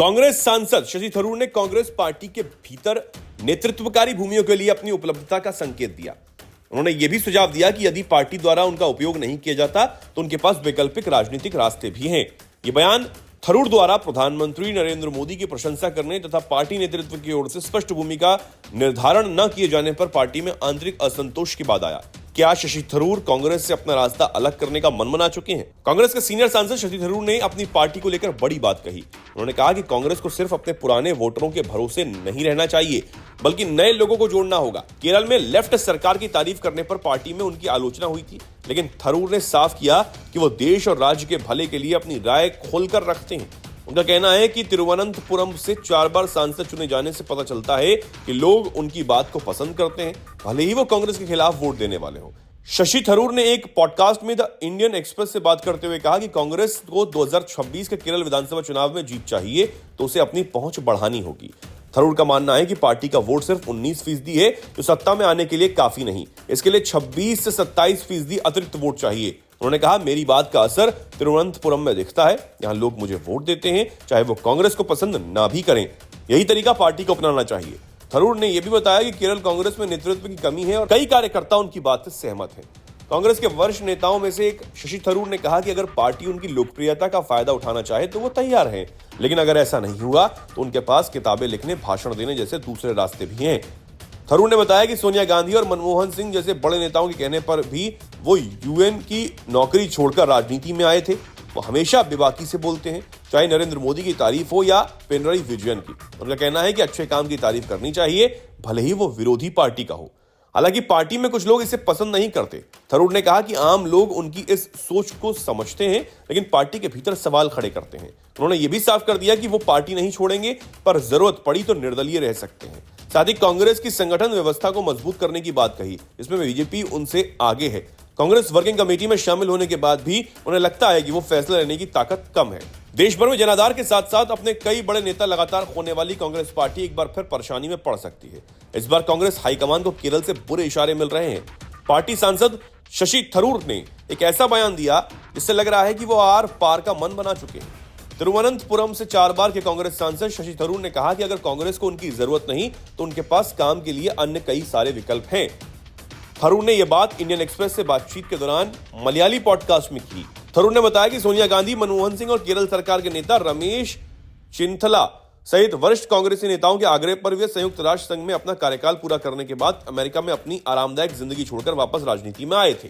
कांग्रेस सांसद शशि थरूर ने कांग्रेस पार्टी के भीतर नेतृत्वकारी भूमियों के लिए अपनी उपलब्धता का संकेत दिया। उन्होंने यह भी सुझाव दिया कि यदि पार्टी द्वारा उनका उपयोग नहीं किया जाता तो उनके पास वैकल्पिक राजनीतिक रास्ते भी हैं। ये बयान थरूर द्वारा प्रधानमंत्री नरेंद्र मोदी की प्रशंसा करने तथा पार्टी नेतृत्व की ओर से स्पष्ट भूमिका निर्धारण न किए जाने पर पार्टी में आंतरिक असंतोष के बाद आया। क्या शशि थरूर कांग्रेस से अपना रास्ता अलग करने का मन बना चुके हैं? कांग्रेस के सीनियर सांसद शशि थरूर ने अपनी पार्टी को लेकर बड़ी बात कही। उन्होंने कहा कि कांग्रेस को सिर्फ अपने पुराने वोटरों के भरोसे नहीं रहना चाहिए, बल्कि नए लोगों को जोड़ना होगा। केरल में लेफ्ट सरकार की तारीफ करने पर पार्टी में उनकी आलोचना हुई थी, लेकिन थरूर ने साफ किया कि वो देश और राज्य के भले के लिए अपनी राय खोलकर रखते हैं। उनका कहना है कि तिरुवनंतपुरम से 4 बार सांसद चुने जाने से पता चलता है कि लोग उनकी बात को पसंद करते हैं, भले ही वो कांग्रेस के खिलाफ वोट देने वाले हों। शशि थरूर ने एक पॉडकास्ट में द इंडियन एक्सप्रेस से बात करते हुए कहा कि कांग्रेस को 2026 के केरल विधानसभा चुनाव में जीत चाहिए तो उसे अपनी पहुंच बढ़ानी होगी। थरूर का मानना है कि पार्टी का वोट सिर्फ 19% है, जो सत्ता में आने के लिए काफी नहीं। इसके लिए 26 से 27% अतिरिक्त वोट चाहिए। उन्होंने कहा, मेरी बात का असर तिरुवनंतपुरम में दिखता है। यहाँ लोग मुझे वोट देते हैं, चाहे वो कांग्रेस को पसंद ना भी करें। यही तरीका पार्टी को अपनाना चाहिए। थरूर ने यह भी बताया कि केरल कांग्रेस में नेतृत्व की कमी है और कई कार्यकर्ता उनकी बात से सहमत हैं। कांग्रेस के वरिष्ठ नेताओं में से एक शशि थरूर ने कहा कि अगर पार्टी उनकी लोकप्रियता का फायदा उठाना चाहे तो वो तैयार हैं, लेकिन अगर ऐसा नहीं हुआ तो उनके पास किताबें लिखने, भाषण देने जैसे दूसरे रास्ते भी हैं। थरूर ने बताया कि सोनिया गांधी और मनमोहन सिंह जैसे बड़े नेताओं के कहने पर भी वो यूएन की नौकरी छोड़कर राजनीति में आए थे। वो हमेशा बेबाकी से बोलते हैं, चाहे नरेंद्र मोदी की तारीफ हो या पिनराई विजयन की। उनका कहना है कि अच्छे काम की तारीफ करनी चाहिए, भले ही वो विरोधी पार्टी का हो। हालांकि पार्टी में कुछ लोग इसे पसंद नहीं करते। थरूर ने कहा कि आम लोग उनकी इस सोच को समझते हैं, लेकिन पार्टी के भीतर सवाल खड़े करते हैं। उन्होंने ये भी साफ कर दिया कि वो पार्टी नहीं छोड़ेंगे, पर जरूरत पड़ी तो निर्दलीय रह सकते हैं। साथ ही कांग्रेस की संगठन व्यवस्था को मजबूत करने की बात कही। इसमें बीजेपी उनसे आगे है। कांग्रेस वर्किंग कमेटी में शामिल होने के बाद भी उन्हें लगता है कि वो फैसला लेने की ताकत कम है। देश भर में जनाधार के साथ साथ अपने कई बड़े नेता लगातार खोने वाली कांग्रेस पार्टी एक बार फिर परेशानी में पड़ सकती है। इस बार कांग्रेस हाईकमान को केरल से बुरे इशारे मिल रहे हैं। पार्टी सांसद शशि थरूर ने एक ऐसा बयान दिया जिससे लग रहा है कि वो आर पार का मन बना चुके हैं। तिरुवनंतपुरम से 4 बार के कांग्रेस सांसद शशि थरूर ने कहा कि अगर कांग्रेस को उनकी जरूरत नहीं तो उनके पास काम के लिए अन्य कई सारे विकल्प हैं। थरूर ने यह बात इंडियन एक्सप्रेस से बातचीत के दौरान मलयाली पॉडकास्ट में की। थरूर ने बताया कि सोनिया गांधी, मनमोहन सिंह और केरल सरकार के नेता रमेश चिंथला सहित वरिष्ठ कांग्रेसी नेताओं के आग्रह पर वे संयुक्त राष्ट्र संघ में अपना कार्यकाल पूरा करने के बाद अमेरिका में अपनी आरामदायक जिंदगी छोड़कर वापस राजनीति में आए थे।